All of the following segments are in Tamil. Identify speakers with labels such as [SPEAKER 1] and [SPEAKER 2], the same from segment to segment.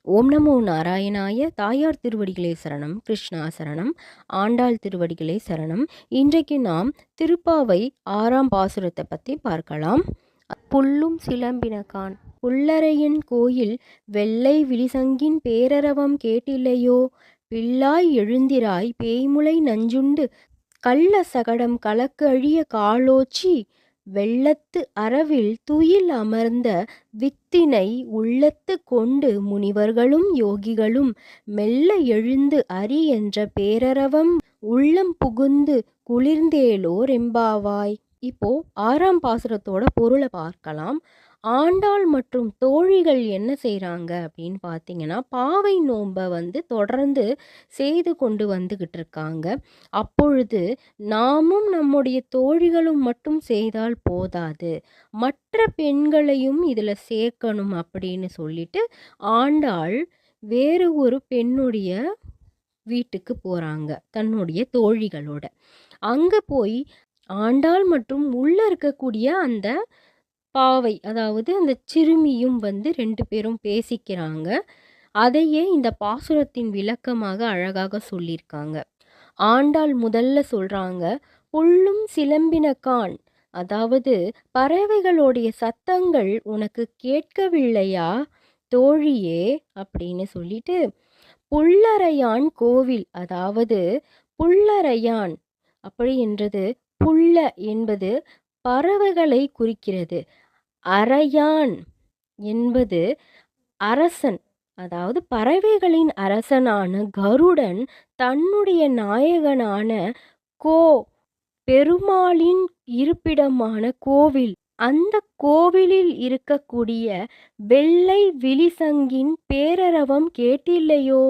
[SPEAKER 1] ஓம் நமோ நாராயணாய. தாயார் திருவடிகளே சரணம். கிருஷ்ணா சரணம். ஆண்டாள் திருவடிகளே சரணம். இன்றைக்கு நாம் திருப்பாவை 6ஆம் பாசுரத்தை பற்றி பார்க்கலாம். புல்லும் சிலம்பினகான் புல்லரையன் கோயில் வெள்ளை விழிசங்கின் பேரரவம் கேட்டில்லையோ, பிள்ளாய் எழுந்திராய் பேய்முலை நஞ்சுண்டு கள்ள சகடம் கலக்கு அழிய காலோச்சி வெள்ளத்து அரவில் துயில் அமர்ந்த வித்தினை உள்ளத்து கொண்டு முனிவர்களும் யோகிகளும் மெல்ல எழுந்து அரி என்ற பேரரவம் உள்ளம் புகுந்து குளிர்ந்தேலோர் எம்பாவாய். இப்போ 6ஆம் பாசுரத்தோட பொருளை பார்க்கலாம். ஆண்டாள் மற்றும் தோழிகள் என்ன செய்கிறாங்க அப்படின்னு பார்த்தீங்கன்னா, பாவை நோன்பை தொடர்ந்து செய்து கொண்டு வந்துக்கிட்டு இருக்காங்க. அப்பொழுது நாமும் நம்முடைய தோழிகளும் மட்டும் செய்தால் போதாது, மற்ற பெண்களையும் இதில் சேர்க்கணும் அப்படின்னு சொல்லிட்டு ஆண்டாள் வேறு ஒரு பெண்ணுடைய வீட்டுக்கு போகிறாங்க தன்னுடைய தோழிகளோட. அங்கே போய் ஆண்டாள் மற்றும் உள்ளே இருக்கக்கூடிய அந்த பாவை, அதாவது அந்த சிறுமியும் 2 பேரும் பேசிக்கிறாங்க. அதையே இந்த பாசுரத்தின் விளக்கமாக அழகாக சொல்லியிருக்காங்க. ஆண்டாள் முதல்ல சொல்றாங்க, புல்லும் சிலம்பினகான், அதாவது பறவைகளுடைய சத்தங்கள் உனக்கு கேட்கவில்லையா தோழியே அப்படின்னு சொல்லிட்டு, புல்லரையான் கோவில், அதாவது புல்லரையான் அப்படி என்றது புல்ல என்பது பறவைகளை குறிக்கிறது. அரையான் என்பது அரசன், அதாவது பறவைகளின் அரசனான கருடன் தன்னுடைய நாயகனான பெருமாளின் இருப்பிடமான கோவில், அந்த கோவிலில் இருக்கக்கூடிய வெள்ளை விழிசங்கின் பேரரவம் கேட்டில்லையோ.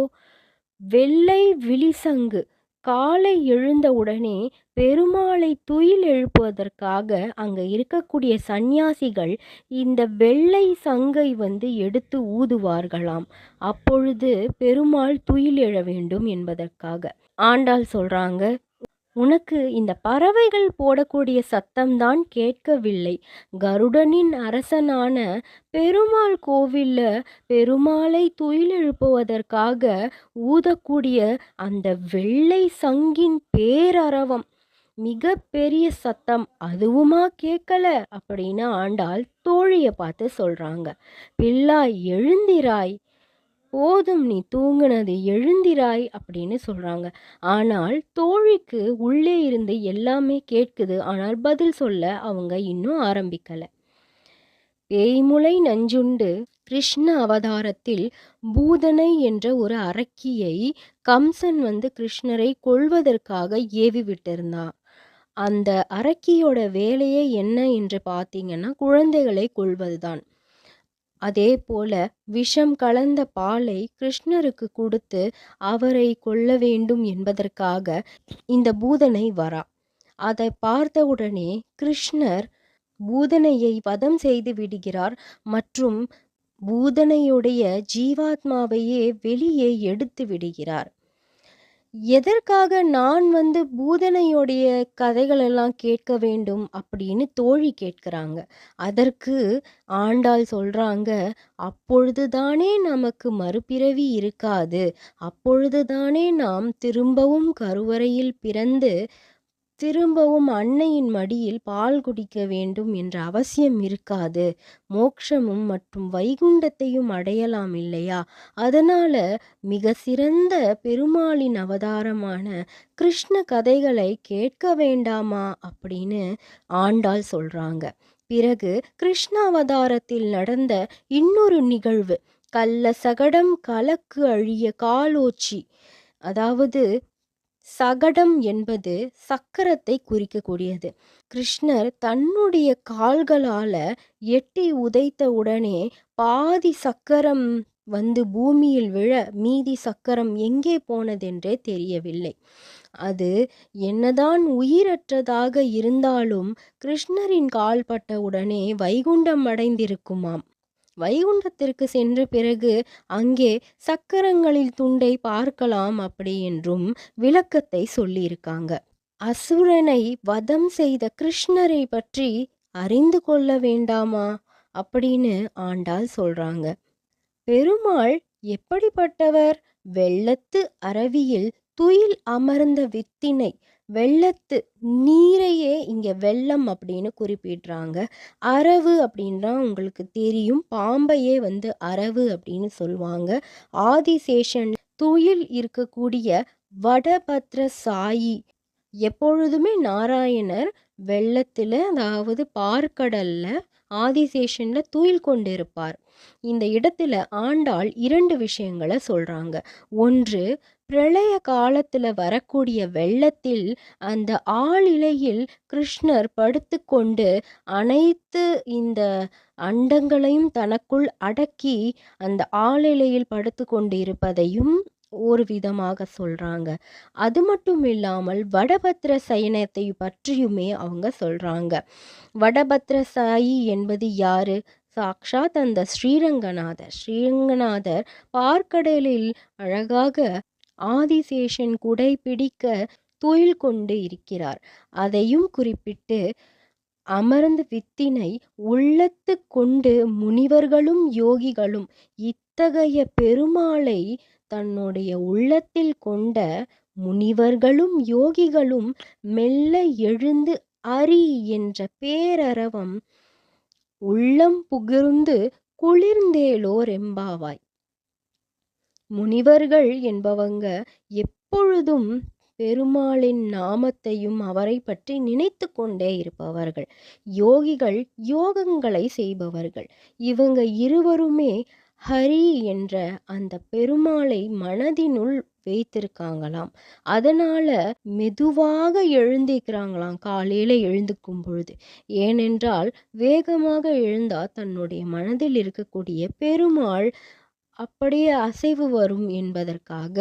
[SPEAKER 1] வெள்ளை விழிசங்கு காலை எழுந்தவுடனே பெருமாளை துயில் எழுப்புவதற்காக அங்கே இருக்கக்கூடிய சந்நியாசிகள் இந்த வெள்ளை சங்கை எடுத்து ஊதுவார்களாம். அப்பொழுது பெருமாள் துயில் எழ வேண்டும் என்பதற்காக. ஆண்டாள் சொல்றாங்க, உனக்கு இந்த பறவைகள் போடக்கூடிய சத்தம்தான் கேட்கவில்லை. கருடனின் அரசனான பெருமாள் கோவில்ல பெருமாளை துயில் எழுப்புவதற்காக ஊதக்கூடிய அந்த வெள்ளை சங்கின் பேரரவம், மிக பெரிய சத்தம், அதுவுமா கேட்கல அப்படின்னு ஆண்டாள் தோழியை பார்த்து சொல்றாங்க. பிள்ளாய் எழுந்திராய், போதும் நீ தூங்குனது, எழுந்திராய் அப்படின்னு சொல்றாங்க. ஆனால் தோழிக்கு உள்ளே இருந்து எல்லாமே கேட்குது. ஆனால் பதில் சொல்ல அவங்க இன்னும் ஆரம்பிக்கல. பேய்முலை நஞ்சுண்டு கிருஷ்ண அவதாரத்தில் பூதனை என்ற ஒரு அரக்கியை கம்சன் கிருஷ்ணரை கொல்வதற்காக ஏவி விட்டிருந்தான். அந்த அரக்கியோட வேலையே என்ன என்று பார்த்தீங்கன்னா, குழந்தைகளை கொல்வதுதான். அதே போல விஷம் கலந்த பாலை கிருஷ்ணருக்கு கொடுத்து அவரை கொல்ல வேண்டும் என்பதற்காக இந்த பூதனை வரா. அதை பார்த்தவுடனே கிருஷ்ணர் பூதனையை வதம் செய்து விடுகிறார் மற்றும் பூதனையுடைய ஜீவாத்மாவையே வெளியே எடுத்து விடுகிறார். எதற்காக நான் பூதனையுடைய கதைகளெல்லாம் கேட்க வேண்டும் அப்படின்னு தோழி கேட்குறாங்க. அதற்கு ஆண்டாள் சொல்றாங்க, அப்பொழுதுதானே நமக்கு மறுபிறவி இருக்காது, அப்பொழுதுதானே நாம் திரும்பவும் கருவறையில் பிறந்து திரும்பவும் அன்னையின் மடியில் பால் குடிக்க வேண்டும் என்ற அவசியம் இருக்காது, மோட்சமும் மற்றும் வைகுண்டத்தையும் அடையலாம் இல்லையா, அதனால மிக சிறந்த பெருமாளின் அவதாரமான கிருஷ்ண கதைகளை கேட்க வேண்டாமா அப்படின்னு ஆண்டாள் சொல்றாங்க. பிறகு கிருஷ்ண அவதாரத்தில் நடந்த இன்னொரு நிகழ்வு, கள்ள சகடம் கலக்கு அழிய காலோச்சி, அதாவது சகடம் என்பது சக்கரத்தை குறிக்கக்கூடியது. கிருஷ்ணர் தன்னுடைய கால்களால எட்டி உதைத்த உடனே பாதி சக்கரம் பூமியில் விழ மீதி சக்கரம் எங்கே போனதென்றே தெரியவில்லை. அது என்னதான் உயிரற்றதாக இருந்தாலும் கிருஷ்ணரின் கால் பட்ட உடனே வைகுண்டம் அடைந்திருக்குமாம். வைகுண்டத்திற்கு சென்ற பிறகு அங்கே சக்கரங்களில் துண்டை பார்க்கலாம் அப்படி என்றும் விளக்கத்தை சொல்லியிருக்காங்க. அசுரனை வதம் செய்த கிருஷ்ணரை பற்றி அறிந்து கொள்ள வேண்டாமா அப்படின்னு ஆண்டாள் சொல்றாங்க. பெருமாள் எப்படிப்பட்டவர்? வெள்ளத்து அரவியில் துயில் அமர்ந்த வித்தினை. வெள்ளத்து நீரையே இங்க வெள்ளம் அப்படின்னு குறிப்பிடுறாங்க. அரவு அப்படின்னா உங்களுக்கு தெரியும், பாம்பையே அரவு அப்படின்னு சொல்லுவாங்க. ஆதிசேஷன் துயில் இருக்கக்கூடிய வடபத்ர சாயி. எப்பொழுதுமே நாராயணர் வெள்ளத்துல, அதாவது பார்க்கடல்ல ஆதிசேஷன்ல துயில் கொண்டிருப்பார். இந்த இடத்துல ஆண்டாள் 2 விஷயங்களை சொல்றாங்க. ஒன்று, பிரளய காலத்துல வரக்கூடிய வெள்ளத்தில் அந்த ஆளிலையில் கிருஷ்ணர் படுத்து கொண்டு அனைத்து இந்த அண்டங்களையும் தனக்குள் அடக்கி அந்த ஆளிலையில் படுத்து கொண்டு இருப்பதையும் ஒரு விதமாக சொல்றாங்க. அது மட்டும் இல்லாமல் வடபத்ர சயனத்தை பற்றியுமே அவங்க சொல்றாங்க. வடபத்ர சாயி என்பது யாரு? சாக்ஷாத் அந்த ஸ்ரீரங்கநாதர். ஸ்ரீரங்கநாதர் பார்க்கடலில் அழகாக ஆதிசேஷன் குடை பிடிக்க துயில் கொண்டு இருக்கிறார். அதையும் குறிப்பிட்டு அமர்ந்து வித்தினை உள்ளத்து கொண்டு முனிவர்களும் யோகிகளும், இத்தகைய பெருமாளை தன்னுடைய உள்ளத்தில் கொண்ட முனிவர்களும் யோகிகளும் மெல்ல எழுந்து அரி என்ற பேரரவம் உள்ளம் புகுந்து குளிர்ந்தேலோர் எம்பாவாய். முனிவர்கள் என்பவங்க எப்பொழுதும் பெருமாளின் நாமத்தையும் அவரை பற்றி நினைத்து கொண்டே இருப்பவர்கள். யோகிகள் யோகங்களை செய்பவர்கள். இவங்க இருவருமே ஹரி என்ற அந்த பெருமாளை மனதினுள் வைத்திருக்காங்களாம். அதனால மெதுவாக எழுந்திருக்கிறாங்களாம் காலையில எழுந்துக்கும் பொழுது. ஏனென்றால் வேகமாக எழுந்தா தன்னுடைய மனதில் இருக்கக்கூடிய பெருமாள் அப்படியே அசைவு வரும் என்பதற்காக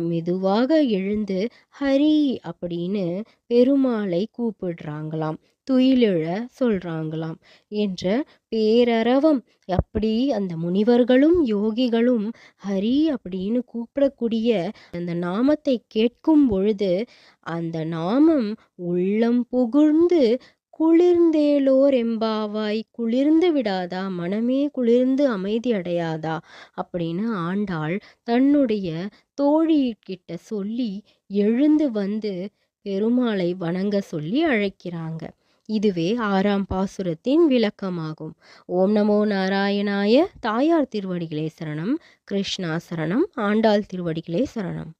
[SPEAKER 1] மெதுவாக எழுந்து ஹரி அப்படின்னு பெருமாளை கூப்பிடுறாங்களாம், துயிலிழ சொல்றாங்களாம் என்ற பேரரவம். அப்படி அந்த முனிவர்களும் யோகிகளும் ஹரி அப்படின்னு கூப்பிடக்கூடிய அந்த நாமத்தை கேட்கும் பொழுது அந்த நாமம் உள்ளம் புகுந்து குளிர்ந்தேலோர் எம்பாவாய். குளிர்ந்து விடாதா? மனமே குளிர்ந்து அமைதி அடையாதா? அப்படின்னு ஆண்டாள் தன்னுடைய தோழிகிட்ட சொல்லி எழுந்து பெருமாளை வணங்க சொல்லி அழைக்கிறாங்க. இதுவே 6ஆம் பாசுரத்தின் விளக்கமாகும். ஓம் நமோ நாராயணாய. தாயார் திருவடிகளே சரணம். கிருஷ்ணா சரணம். ஆண்டாள் திருவடிகளே சரணம்.